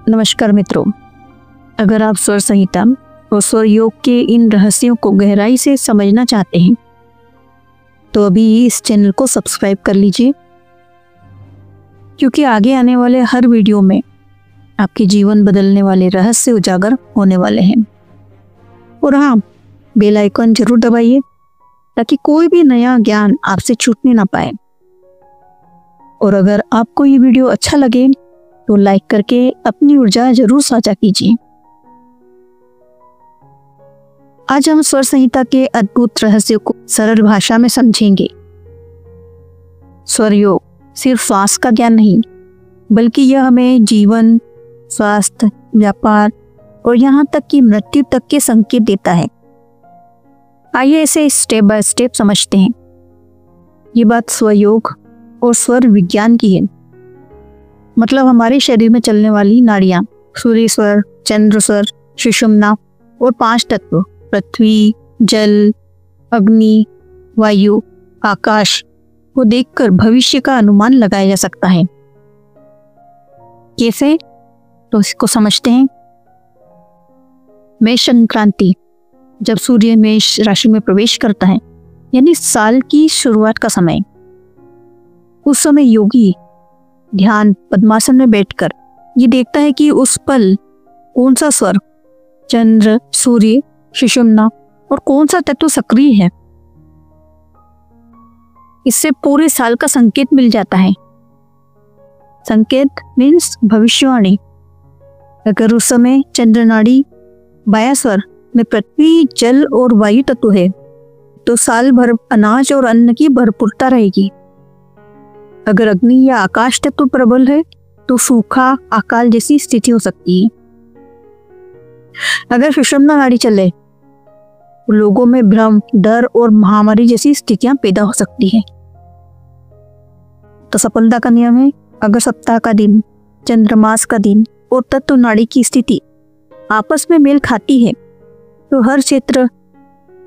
नमस्कार मित्रों, अगर आप स्वर संहिता और स्वर योग के इन रहस्यों को गहराई से समझना चाहते हैं तो अभी इस चैनल को सब्सक्राइब कर लीजिए, क्योंकि आगे आने वाले हर वीडियो में आपके जीवन बदलने वाले रहस्य उजागर होने वाले हैं। और हाँ, बेल आइकन जरूर दबाइए ताकि कोई भी नया ज्ञान आपसे छूटने ना पाए। और अगर आपको ये वीडियो अच्छा लगे तो लाइक करके अपनी ऊर्जा जरूर साझा कीजिए। आज हम स्वर संहिता के अद्भुत रहस्यों को सरल भाषा में समझेंगे। स्वर योग सिर्फ श्वास का ज्ञान नहीं, बल्कि यह हमें जीवन, स्वास्थ्य, व्यापार और यहाँ तक कि मृत्यु तक के संकेत देता है। आइए इसे स्टेप बाय स्टेप समझते हैं। ये बात स्वर योग और स्वर विज्ञान की है। मतलब हमारे शरीर में चलने वाली नाड़ियां, सूर्य स्वर, चंद्र स्वर, सुषुम्ना और 5 तत्व पृथ्वी, जल, अग्नि, वायु, आकाश को देखकर भविष्य का अनुमान लगाया जा सकता है। कैसे? तो इसको समझते हैं। मेष संक्रांति, जब सूर्य मेष राशि में प्रवेश करता है, यानी साल की शुरुआत का समय, उस समय योगी ध्यान पद्मासन में बैठकर ये देखता है कि उस पल कौन सा स्वर, चंद्र, सूर्य, सुषुम्ना और कौन सा तत्व सक्रिय है। इससे पूरे साल का संकेत मिल जाता है। संकेत मीन्स भविष्यवाणी। अगर उस समय चंद्र नाड़ी बाया स्वर में पृथ्वी, जल और वायु तत्व है तो साल भर अनाज और अन्न की भरपूरता रहेगी। अगर अग्नि या आकाश तत्व प्रबल है तो सूखा, अकाल जैसी स्थिति हो सकती है। अगर सुषुम्ना नाड़ी चले तो लोगों में भ्रम, डर और महामारी जैसी स्थितियां पैदा हो सकती हैं। तो सफलता का नियम है, अगर सप्ताह का दिन, चंद्रमास का दिन और तत्व नाड़ी की स्थिति आपस में मेल खाती है तो हर क्षेत्र,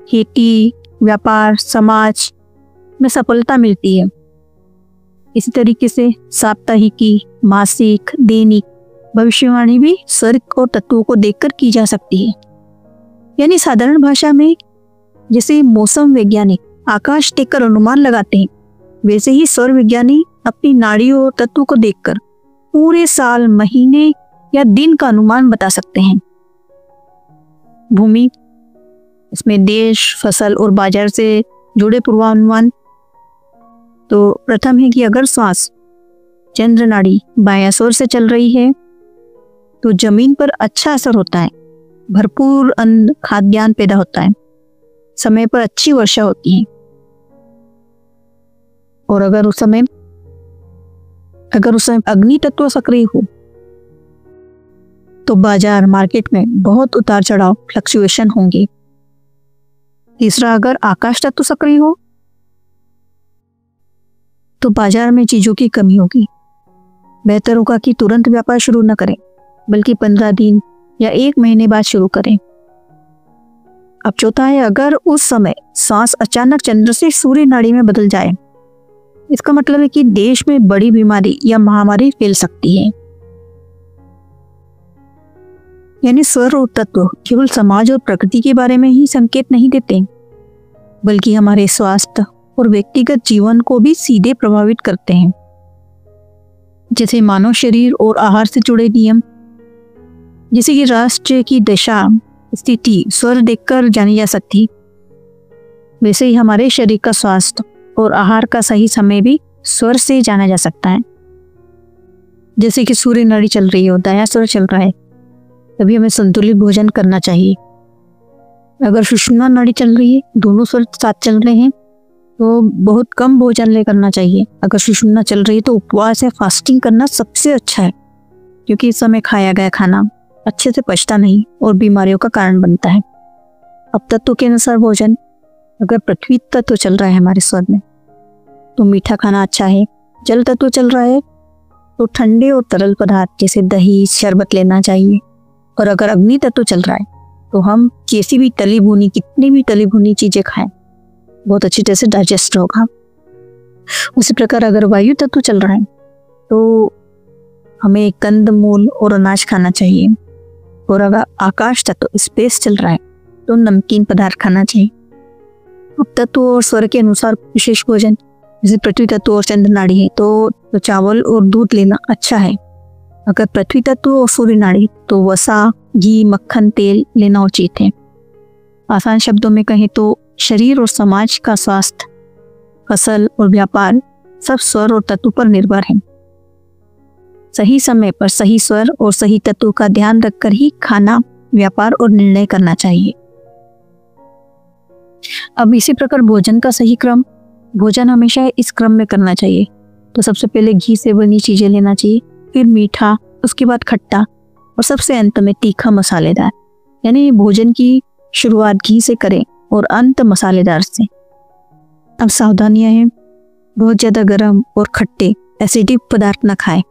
खेती, व्यापार, समाज में सफलता मिलती है। इसी तरीके से साप्ताहिकी, मासिक, दैनिक भविष्यवाणी भी स्वर और तत्वों को देखकर की जा सकती है। यानी साधारण भाषा में जैसे मौसम वैज्ञानिक आकाश देखकर अनुमान लगाते हैं, वैसे ही स्वर विज्ञानी अपनी नाड़ियों और तत्वों को देखकर पूरे साल, महीने या दिन का अनुमान बता सकते हैं। भूमि, इसमें देश, फसल और बाजार से जुड़े पूर्वानुमान। तो प्रथम है कि अगर श्वास चंद्र नाड़ी बायां स्वर से चल रही है तो जमीन पर अच्छा असर होता है, भरपूर अन्न खाद्यान्न पैदा होता है, समय पर अच्छी वर्षा होती है। और अगर उस समय अग्नि तत्व सक्रिय हो तो बाजार, मार्केट में बहुत उतार चढ़ाव, फ्लक्चुएशन होंगे। तीसरा, अगर आकाश तत्व सक्रिय हो तो बाजार में चीजों की कमी होगी। बेहतर होगा कि तुरंत व्यापार शुरू न करें, बल्कि 15 दिन या 1 महीने बाद शुरू करें। अब चौथा है, अगर उस समय सांस अचानक चंद्र से सूर्य नाड़ी में बदल जाए, इसका मतलब है कि देश में बड़ी बीमारी या महामारी फैल सकती है। यानी स्वर और तत्व केवल समाज और प्रकृति के बारे में ही संकेत नहीं देते, बल्कि हमारे स्वास्थ्य और व्यक्तिगत जीवन को भी सीधे प्रभावित करते हैं। जैसे मानव शरीर और आहार से जुड़े नियम, जैसे कि राष्ट्र की दशा स्थिति स्वर देखकर जानी जा सकती, वैसे ही हमारे शरीर का स्वास्थ्य और आहार का सही समय भी स्वर से जाना जा सकता है। जैसे कि सूर्य नाड़ी चल रही हो, दायां स्वर चल रहा है, तभी हमें संतुलित भोजन करना चाहिए। अगर सुषुम्ना नाड़ी चल रही है, दोनों स्वर साथ चल रहे हैं, तो बहुत कम भोजन ले करना चाहिए। अगर सुषुम्ना चल रही है तो उपवास या फास्टिंग करना सबसे अच्छा है, क्योंकि इस समय खाया गया खाना अच्छे से पचता नहीं और बीमारियों का कारण बनता है। अब तत्व के अनुसार भोजन, अगर पृथ्वी तत्व चल रहा है हमारे स्वर में तो मीठा खाना अच्छा है। जल तत्व चल रहा है तो ठंडे और तरल पदार्थ जैसे दही, शरबत लेना चाहिए। और अगर अग्नि तत्व चल रहा है तो हम कैसी भी तली भुनी, कितनी भी तली भुनी चीजें खाएं, बहुत अच्छी तरह से डाइजेस्ट होगा। उसी प्रकार अगर वायु तत्व चल रहा है तो हमें कंद मूल और अनाज खाना चाहिए। और अगर आकाश तत्व स्पेस चल रहा है तो नमकीन पदार्थ खाना चाहिए। अब तत्व और स्वर के अनुसार विशेष भोजन, जैसे पृथ्वी तत्व और चंद्र नाड़ी है तो चावल और दूध लेना अच्छा है। अगर पृथ्वी तत्व और सूर्य नाड़ी तो वसा, घी, मक्खन, तेल लेना उचित है। आसान शब्दों में कहें तो शरीर और समाज का स्वास्थ्य, फसल और व्यापार सब स्वर और तत्व पर निर्भर है। सही समय पर सही स्वर और सही तत्व का ध्यान रखकर ही खाना, व्यापार और निर्णय करना चाहिए। अब इसी प्रकार भोजन का सही क्रम, भोजन हमेशा इस क्रम में करना चाहिए। तो सबसे पहले घी से बनी चीजें लेना चाहिए, फिर मीठा, उसके बाद खट्टा और सबसे अंत में तीखा मसालेदार। यानी भोजन की शुरुआत घी से करें और अंत मसालेदार से। अब सावधानियां हैं, बहुत ज्यादा गर्म और खट्टे एसिडिक पदार्थ न खाएं।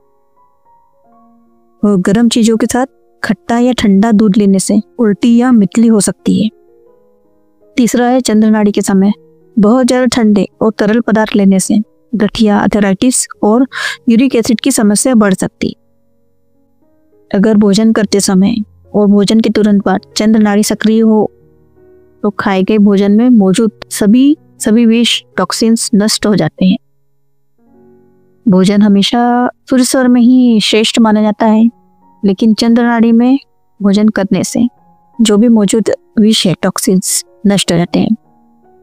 और गर्म चीजों के साथ खट्टा या ठंडा दूध लेने से उल्टी या मितली हो सकती है। तीसरा है चंद्र नाड़ी के समय बहुत ज्यादा ठंडे और तरल पदार्थ लेने से गठिया, आर्थराइटिस और यूरिक एसिड की समस्या बढ़ सकती है। अगर भोजन करते समय और भोजन के तुरंत बाद चंद्र नाड़ी सक्रिय हो तो खाए गए भोजन में मौजूद सभी विष, टॉक्सिन्स नष्ट हो जाते हैं। भोजन हमेशा सूर्य स्वर में ही श्रेष्ठ माना जाता है, लेकिन चंद्र नाड़ी में भोजन करने से जो भी मौजूद विष है, टॉक्सिन्स नष्ट हो जाते हैं।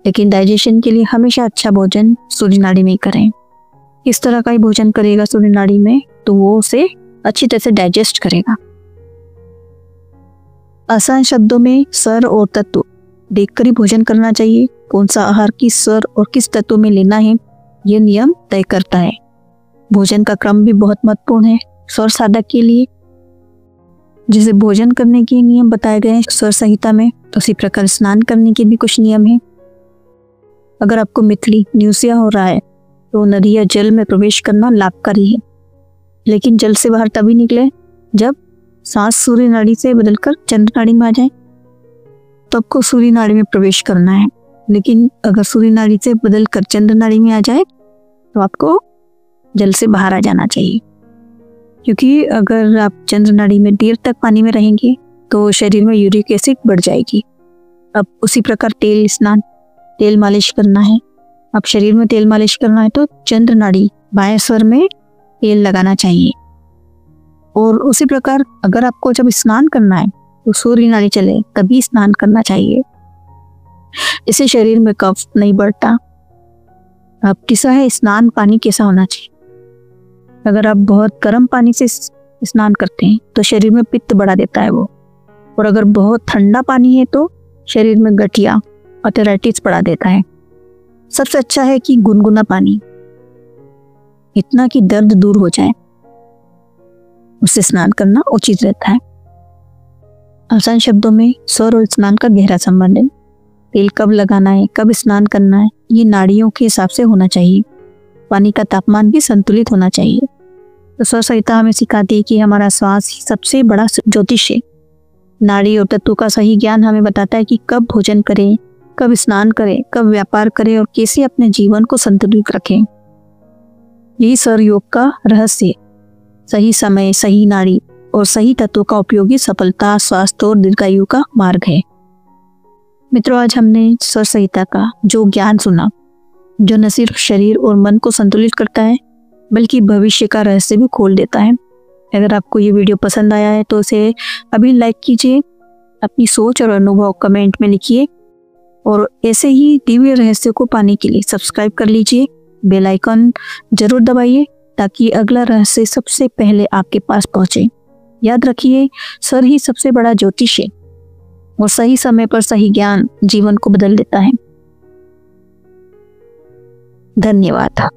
लेकिन डाइजेशन के लिए हमेशा अच्छा भोजन सूर्य नाड़ी में ही करें। इस तरह का ही भोजन करेगा सूर्य नाड़ी में तो वो उसे अच्छी तरह से डाइजेस्ट करेगा। आसान शब्दों में स्वर और तत्व देखकर ही भोजन करना चाहिए। कौन सा आहार किस स्वर और किस तत्व में लेना है, ये नियम तय करता है। भोजन का क्रम भी बहुत महत्वपूर्ण है स्वर साधक के लिए। जैसे भोजन करने के नियम बताए गए हैं स्वर संहिता में, तो उसी प्रकार स्नान करने के भी कुछ नियम हैं। अगर आपको मितली, न्यूसिया हो रहा है तो नदी या जल में प्रवेश करना लाभकारी है, लेकिन जल से बाहर तभी निकले जब सांस सूर्य नाड़ी से बदलकर चंद्र नाड़ी में आ जाए, तो आपको सूर्य नाड़ी में प्रवेश करना है। लेकिन अगर सूर्य नाड़ी से बदलकर चंद्र नाड़ी में आ जाए तो आपको जल से बाहर आ जाना चाहिए, क्योंकि अगर आप चंद्र नाड़ी में देर तक पानी में रहेंगे तो शरीर में यूरिक एसिड बढ़ जाएगी। अब उसी प्रकार तेल मालिश करना है। अब शरीर में तेल मालिश करना है तो चंद्र नाड़ी बाएं स्वर में तेल लगाना चाहिए। और उसी प्रकार अगर आपको जब स्नान करना है तो सूर्य नाड़ी चले तभी स्नान करना चाहिए, इससे शरीर में कफ नहीं बढ़ता। अब तीसरा है स्नान पानी कैसा होना चाहिए। अगर आप बहुत गर्म पानी से स्नान करते हैं तो शरीर में पित्त बढ़ा देता है वो, और अगर बहुत ठंडा पानी है तो शरीर में गठिया, आर्थराइटिस बढ़ा देता है। सबसे अच्छा है कि गुनगुना पानी, इतना कि दर्द दूर हो जाए, उससे स्नान करना उचित रहता है। आसान शब्दों में स्वर और स्नान का गहरा संबंध है। तेल कब लगाना है, कब स्नान करना है, ये नाड़ियों के हिसाब से होना चाहिए। पानी का तापमान भी संतुलित होना चाहिए। तो स्वर संहिता हमें सिखाती है कि हमारा श्वास ही सबसे बड़ा ज्योतिष है। नाड़ी और तत्व का सही ज्ञान हमें बताता है कि कब भोजन करें, कब स्नान करें, कब व्यापार करें और कैसे अपने जीवन को संतुलित रखें। यही स्वर योग का रहस्य है। सही समय, सही नाड़ी और सही तत्वों का उपयोग ही सफलता, स्वास्थ्य और दीर्घायु का मार्ग है। मित्रों, आज हमने स्वर संहिता का जो ज्ञान सुना, जो न सिर्फ शरीर और मन को संतुलित करता है बल्कि भविष्य का रहस्य भी खोल देता है। अगर आपको ये वीडियो पसंद आया है तो इसे अभी लाइक कीजिए, अपनी सोच और अनुभव कमेंट में लिखिए और ऐसे ही दिव्य रहस्य को पाने के लिए सब्सक्राइब कर लीजिए। बेल आइकन जरूर दबाइए ताकि अगला रहस्य सबसे पहले आपके पास पहुंचे। याद रखिए, स्वर ही सबसे बड़ा ज्योतिष है और सही समय पर सही ज्ञान जीवन को बदल देता है। धन्यवाद।